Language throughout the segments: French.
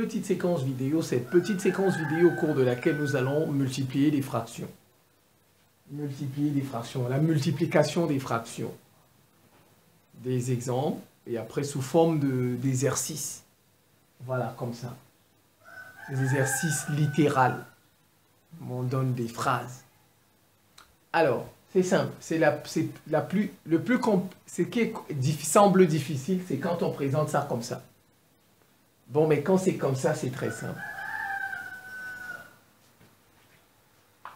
petite séquence vidéo, au cours de laquelle nous allons multiplier les fractions. Multiplier les fractions, la multiplication des fractions. Des exemples, et après sous forme d'exercices. Voilà, comme ça. Des exercices littéraux. On donne des phrases. Alors, c'est simple. Ce qui semble difficile, c'est quand on présente ça comme ça. Bon, mais quand c'est comme ça, c'est très simple.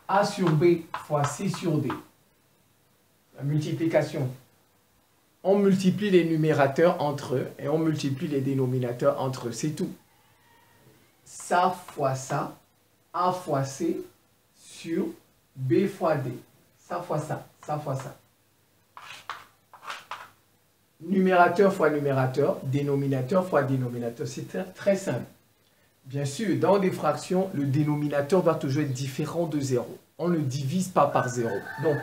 A sur B fois C sur D. La multiplication. On multiplie les numérateurs entre eux et on multiplie les dénominateurs entre eux. C'est tout. Ça fois ça, A fois C sur B fois D. Ça fois ça, ça fois ça. Numérateur fois numérateur, dénominateur fois dénominateur. C'est très simple. Bien sûr, dans des fractions, le dénominateur va toujours être différent de 0. On ne divise pas par 0. Donc,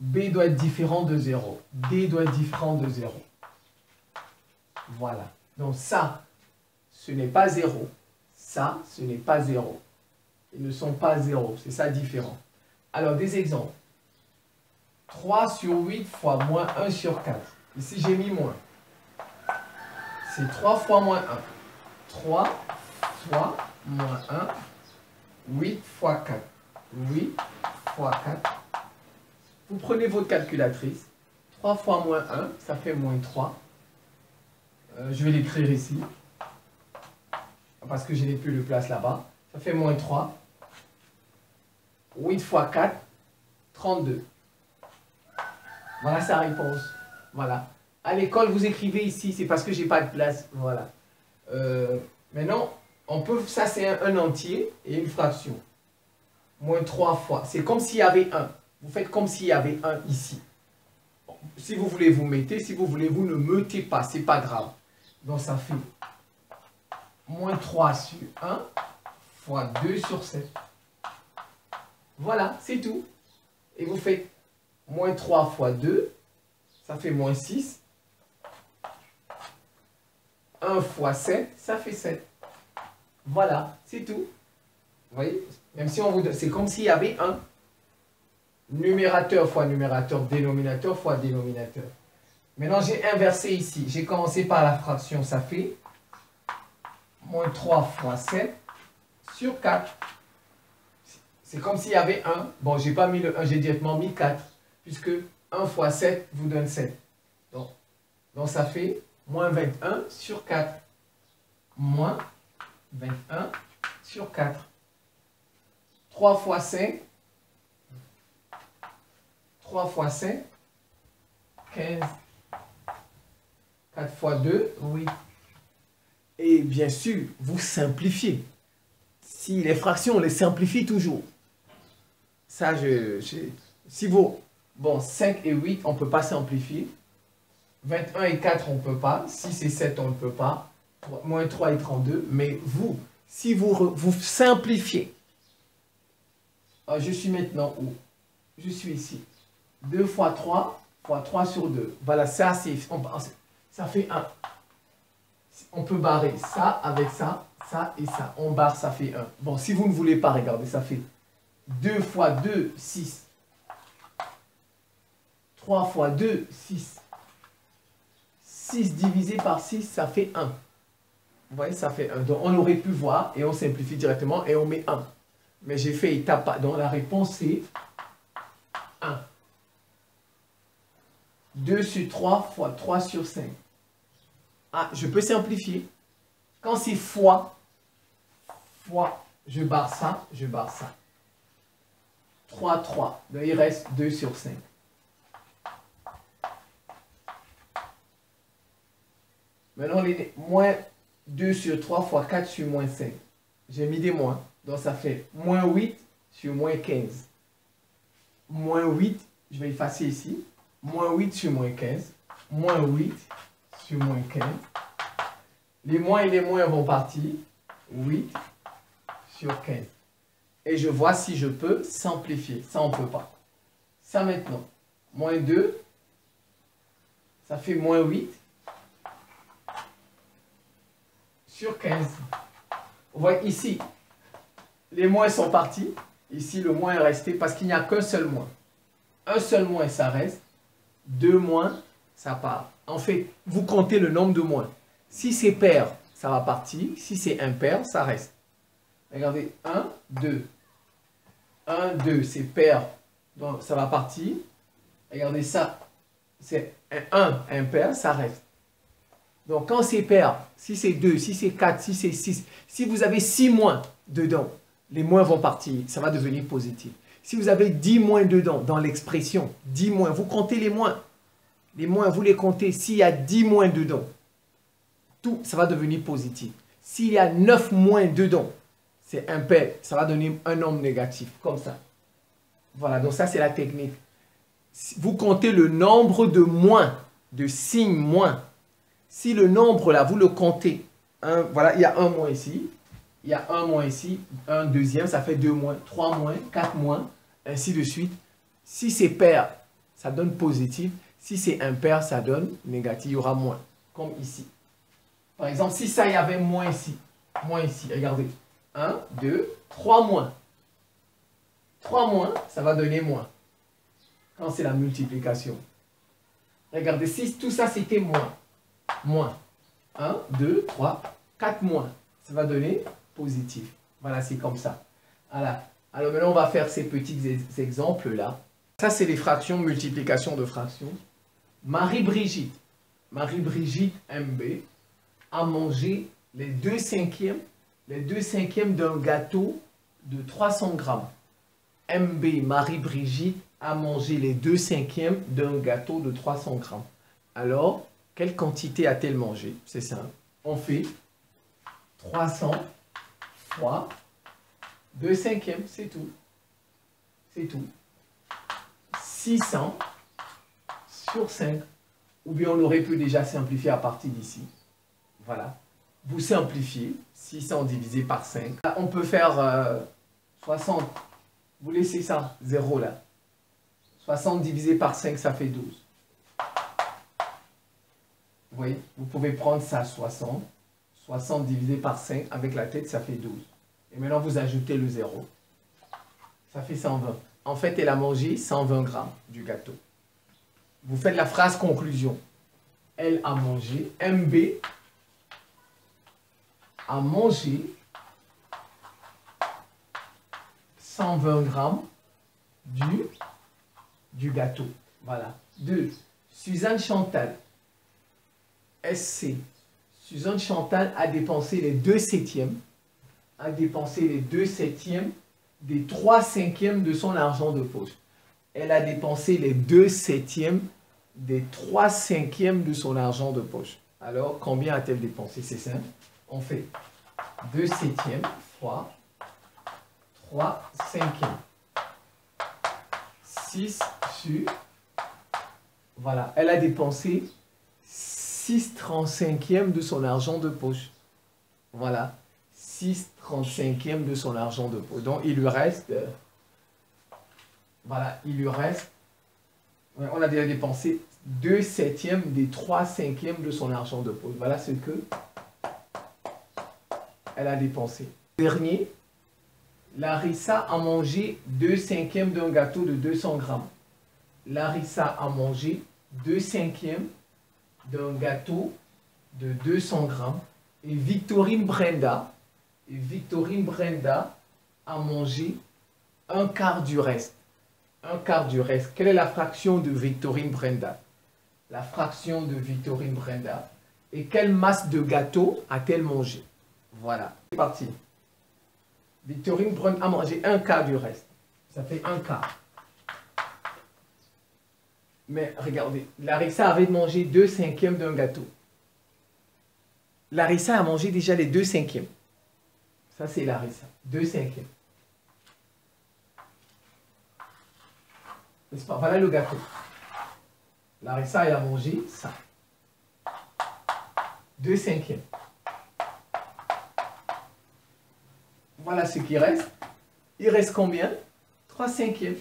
B doit être différent de 0. D doit être différent de 0. Voilà. Donc ça, ce n'est pas 0. Ça, ce n'est pas 0. Ils ne sont pas 0. C'est ça différent. Alors, des exemples. 3 sur 8 fois moins 1 sur 4. Ici, j'ai mis moins. C'est 3 fois moins 1. 3 fois moins 1. 8 fois 4. 8 fois 4. Vous prenez votre calculatrice. 3 fois moins 1, ça fait moins 3. Je vais l'écrire ici. Parce que je n'ai plus de place là-bas. Ça fait moins 3. 8 fois 4, 32. Voilà sa réponse. Voilà. À l'école, vous écrivez ici, c'est parce que je n'ai pas de place. Voilà. Maintenant, on peut, ça c'est un entier et une fraction. Moins 3 fois. C'est comme s'il y avait 1. Vous faites comme s'il y avait 1 ici. Si vous voulez, vous mettez. Si vous voulez, vous ne mettez pas. Ce n'est pas grave. Donc, ça fait moins 3 sur 1 fois 2 sur 7. Voilà, c'est tout. Et vous faites moins 3 fois 2, ça fait moins 6. 1 fois 7, ça fait 7. Voilà, c'est tout. Vous voyez? Même si on vous donne, c'est comme s'il y avait un numérateur fois numérateur, dénominateur fois dénominateur. Maintenant, j'ai inversé ici. J'ai commencé par la fraction, ça fait moins 3 fois 7 sur 4. C'est comme s'il y avait 1. Bon, je n'ai pas mis le 1, j'ai directement mis 4. Puisque 1 fois 7 vous donne 7. Donc ça fait moins 21 sur 4. Moins 21 sur 4. 3 fois 5. 3 fois 5. 15. 4 fois 2, 8. Et bien sûr, vous simplifiez. Si les fractions, on les simplifie toujours. Ça, si vous... Bon, 5 et 8, on ne peut pas simplifier. 21 et 4, on ne peut pas. 6 et 7, on ne peut pas. Moins 3 et 32. Mais vous, si vous simplifiez. Je suis maintenant où? Je suis ici. 2 fois 3 fois 3 sur 2. Voilà, ça, ça fait 1. On peut barrer ça avec ça, ça et ça. On barre, ça fait 1. Bon, si vous ne voulez pas, regardez, ça fait 2 fois 2, 6. 3 fois 2, 6. 6 divisé par 6, ça fait 1. Vous voyez, ça fait 1. Donc, on aurait pu voir et on simplifie directement et on met 1. Mais j'ai fait étape. Donc, la réponse, c'est 1. 2 sur 3 fois 3 sur 5. Ah, je peux simplifier. Quand c'est fois, je barre ça, je barre ça. 3, 3. Donc, il reste 2 sur 5. Maintenant, les moins 2 sur 3 fois 4 sur moins 5. J'ai mis des moins. Donc, ça fait moins 8 sur moins 15. Moins 8, je vais effacer ici. Moins 8 sur moins 15. Moins 8 sur moins 15. Les moins et les moins vont partir. 8 sur 15. Et je vois si je peux simplifier. Ça, on ne peut pas. Ça maintenant. Moins 2. Ça fait moins 8. sur 15. Vous voyez ici, les moins sont partis. Ici, le moins est resté parce qu'il n'y a qu'un seul moins. Un seul moins, ça reste. 2 moins, ça part. En fait, vous comptez le nombre de moins. Si c'est pair, ça va partir. Si c'est impair, ça reste. Regardez, 1, 2. 1, 2, c'est pair. Donc, ça va partir. Regardez ça. C'est 1 impair, ça reste. Donc, quand c'est pair, si c'est 2, si c'est 4, si c'est 6, si vous avez 6 moins dedans, les moins vont partir. Ça va devenir positif. Si vous avez 10 moins dedans, dans l'expression, 10 moins, vous comptez les moins. Les moins, vous les comptez. S'il y a 10 moins dedans, tout, ça va devenir positif. S'il y a 9 moins dedans, c'est impair. Ça va donner un nombre négatif, comme ça. Voilà, donc ça, c'est la technique. Vous comptez le nombre de moins, de signes moins. Si le nombre, là, vous le comptez, voilà, il y a un moins ici. Il y a un moins ici, un deuxième, ça fait 2 moins, 3 moins, 4 moins, ainsi de suite. Si c'est pair, ça donne positif. Si c'est impair, ça donne négatif. Il y aura moins, comme ici. Par exemple, si ça, il y avait moins ici, regardez. 1, 2, 3 moins. 3 moins, ça va donner moins. Quand c'est la multiplication. Regardez, si tout ça, c'était moins. Moins. 1, 2, 3, 4 moins. Ça va donner positif. Voilà, c'est comme ça. Voilà. Alors maintenant, on va faire ces petits exemples-là. Ça, c'est les fractions, multiplication de fractions. Marie-Brigitte MB, a mangé les 2/5 d'un gâteau de 300 grammes. MB, Marie-Brigitte, a mangé les 2/5 d'un gâteau de 300 grammes. Alors, quelle quantité a-t-elle mangé? C'est simple. On fait 300 fois 2/5, c'est tout. C'est tout. 600 sur 5. Ou bien on aurait pu déjà simplifier à partir d'ici. Voilà. Vous simplifiez. 600 divisé par 5. On peut faire 60. Vous laissez ça, 0 là. 60 divisé par 5, ça fait 12. Vous voyez, vous pouvez prendre ça, 60. 60 divisé par 5, avec la tête, ça fait 12. Et maintenant, vous ajoutez le 0. Ça fait 120. En fait, elle a mangé 120 grammes du gâteau. Vous faites la phrase conclusion. Elle a mangé, MB a mangé 120 grammes du gâteau. Voilà. 2. Suzanne Chantal, SC. Suzanne Chantal a dépensé les 2/7, des 3/5 de son argent de poche. Elle a dépensé les 2/7 des 3/5 de son argent de poche. Alors, combien a-t-elle dépensé? C'est simple. On fait 2/7 fois 3/5. 6 sur... Voilà, elle a dépensé 6/35 de son argent de poche. Voilà, 6/35 de son argent de poche. Donc, il lui reste... voilà, il lui reste... On a déjà dépensé 2/7 des 3/5 de son argent de poche. Voilà ce que elle a dépensé. Dernier, Larissa a mangé 2/5 d'un gâteau de 200 grammes. Larissa a mangé 2/5 d'un gâteau de 200 grammes. Et Victorine Brenda a mangé 1/4 du reste. 1/4 du reste. Quelle est la fraction de Victorine Brenda? La fraction de Victorine Brenda. Et quelle masse de gâteau a-t-elle mangé? Voilà. C'est parti. Victorine Brenda a mangé 1/4 du reste. Ça fait 1/4. Mais regardez, Larissa avait mangé 2/5 d'un gâteau. Larissa a mangé déjà les 2/5. Ça, c'est Larissa. 2/5. N'est-ce pas? Voilà le gâteau. Larissa, elle a mangé ça. 2/5. Voilà ce qui reste. Il reste combien? 3/5.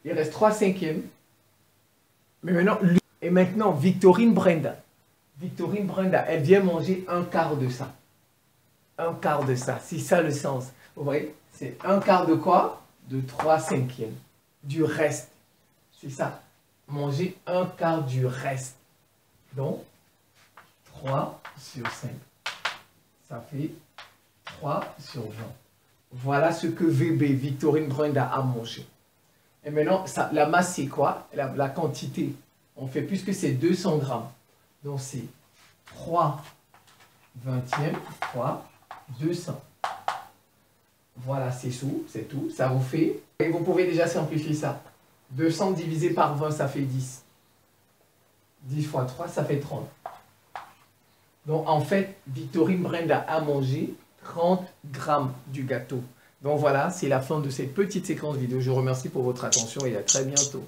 Il reste 3/5. Mais maintenant, Victorine Brenda. Victorine Brenda, elle vient manger un quart de ça. Un quart de ça, c'est ça le sens. Vous voyez, c'est un quart de quoi? De 3/5. Du reste. C'est ça. Manger un quart du reste. Donc, 3/5. Ça fait 3/20. Voilà ce que VB, Victorine Brenda, a mangé. Et maintenant, ça, la masse, c'est quoi? La quantité. On fait puisque c'est 200 grammes. Donc, c'est 3/20 fois 200. Voilà, c'est tout. Ça vous fait... Et vous pouvez déjà simplifier ça. 200 divisé par 20, ça fait 10. 10 fois 3, ça fait 30. Donc, en fait, Victorine Brenda a mangé 30 grammes du gâteau. Donc, voilà, c'est la fin de cette petite séquence vidéo. Je vous remercie pour votre attention et à très bientôt.